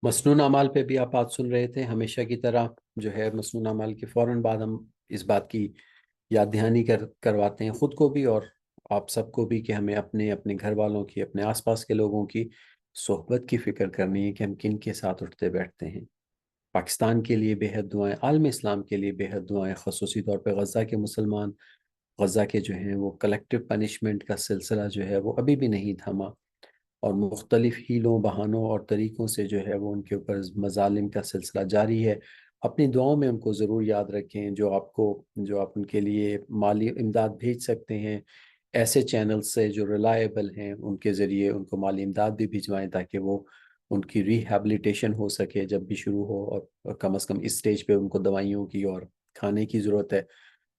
مسنون اعمال پہ بھی آپ بات سن رہے تھے، ہمیشہ کی طرح جو ہے مسنون اعمال کے فوراً بعد ہم اس بات کی یاد دہانی کرواتے ہیں خود کو بھی اور آپ سب کو بھی کہ ہمیں اپنے اپنے گھر والوں کی، اپنے آس پاس کے لوگوں کی صحبت کی فکر کرنی ہے کہ ہم کن کے ساتھ اٹھتے بیٹھتے ہیں۔ پاکستان کے لیے بے حد دعائیں، عالم اسلام کے لیے بے حد دعائیں، خصوصی طور پہ غزہ کے مسلمان، غزہ کے جو ہیں وہ کلیکٹیو پنشمنٹ کا سلسلہ جو ہے وہ ابھی بھی نہیں تھما، اور مختلف ہیلوں بہانوں اور طریقوں سے جو ہے وہ ان کے اوپر مظالم کا سلسلہ جاری ہے۔ اپنی دعاؤں میں ان کو ضرور یاد رکھیں، جو آپ ان کے لیے مالی امداد بھیج سکتے ہیں، ایسے چینل سے جو ریلائبل ہیں ان کے ذریعے ان کو مالی امداد بھی بھجوائیں تاکہ وہ ان کی ریہیبلیٹیشن ہو سکے جب بھی شروع ہو، اور کم از کم اس سٹیج پہ ان کو دوائیوں کی اور کھانے کی ضرورت ہے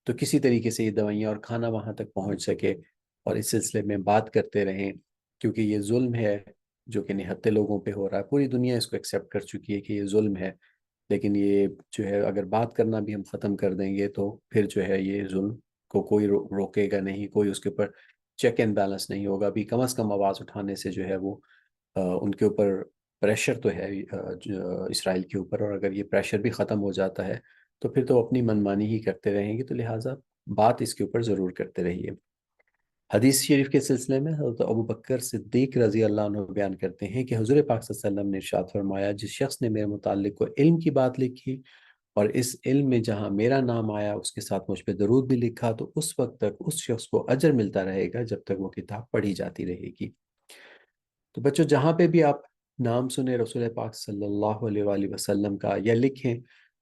تو کسی طریقے سے یہ دوائیاں اور کھانا وہاں تک پہنچ سکے، اور اس سلسلے میں بات کرتے رہیں، کیونکہ یہ ظلم ہے جو کہ نہتے لوگوں پہ ہو رہا ہے۔ پوری دنیا اس کو ایکسیپٹ کر چکی ہے کہ یہ ظلم ہے، لیکن یہ جو ہے اگر بات کرنا بھی ہم ختم کر دیں گے تو پھر جو ہے یہ ظلم کو کوئی روکے گا نہیں، کوئی اس کے اوپر چیک اینڈ بیلنس نہیں ہوگا۔ بھی کم از کم آواز اٹھانے سے جو ہے وہ ان کے اوپر پریشر تو ہے اسرائیل کے اوپر، اور اگر یہ پریشر بھی ختم ہو جاتا ہے تو پھر تو اپنی منمانی ہی کرتے رہیں گے، تو لہٰذا بات اس کے اوپر ضرور کرتے رہیے۔ حدیث شریف کے سلسلے میں حضرت ابو بکر صدیق رضی اللہ عنہ بیان کرتے ہیں کہ حضور پاک صلی اللہ علیہ وسلم نے ارشاد فرمایا، جس شخص نے میرے متعلق کو علم کی بات لکھی اور اس علم میں جہاں میرا نام آیا اس کے ساتھ مجھ پہ درود بھی لکھا، تو اس وقت تک اس شخص کو اجر ملتا رہے گا جب تک وہ کتاب پڑھی جاتی رہے گی۔ تو بچوں، جہاں پہ بھی آپ نام سنیں رسول پاک صلی اللہ علیہ وآلہ وسلم کا یا لکھیں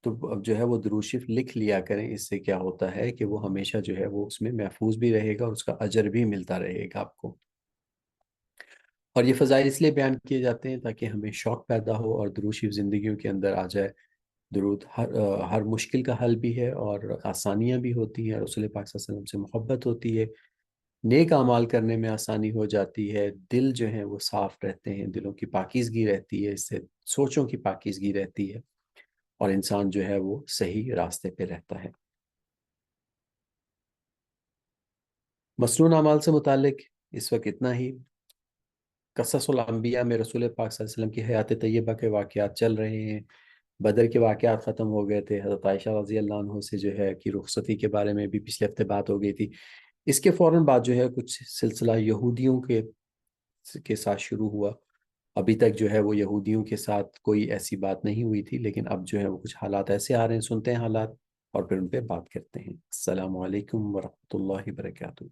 تو اب جو ہے وہ درود شریف لکھ لیا کریں۔ اس سے کیا ہوتا ہے کہ وہ ہمیشہ جو ہے وہ اس میں محفوظ بھی رہے گا اور اس کا اجر بھی ملتا رہے گا آپ کو۔ اور یہ فضائل اس لیے بیان کیے جاتے ہیں تاکہ ہمیں شوق پیدا ہو اور درود شریف زندگیوں کے اندر آ جائے۔ درود ہر مشکل کا حل بھی ہے اور آسانیاں بھی ہوتی ہیں، رسول پاک صلی اللہ علیہ وسلم سے محبت ہوتی ہے، نیک اعمال کرنے میں آسانی ہو جاتی ہے، دل جو ہیں وہ صاف رہتے ہیں، دلوں کی پاکیزگی رہتی ہے، اس سے سوچوں کی پاکیزگی رہتی ہے اور انسان جو ہے وہ صحیح راستے پہ رہتا ہے۔ مسنون اعمال سے متعلق اس وقت اتنا ہی۔ قصص الانبیاء میں رسول پاک صلی اللہ علیہ وسلم کی حیات طیبہ کے واقعات چل رہے ہیں۔ بدر کے واقعات ختم ہو گئے تھے، حضرت عائشہ رضی اللہ عنہ سے جو ہے کہ رخصتی کے بارے میں بھی پچھلے ہفتے بات ہو گئی تھی۔ اس کے فوراً بعد جو ہے کچھ سلسلہ یہودیوں کے ساتھ شروع ہوا۔ ابھی تک جو ہے وہ یہودیوں کے ساتھ کوئی ایسی بات نہیں ہوئی تھی، لیکن اب جو ہے وہ کچھ حالات ایسے آ رہے ہیں، سنتے ہیں حالات اور پھر ان پہ بات کرتے ہیں۔ السلام علیکم ورحمۃ اللہ وبرکاتہ۔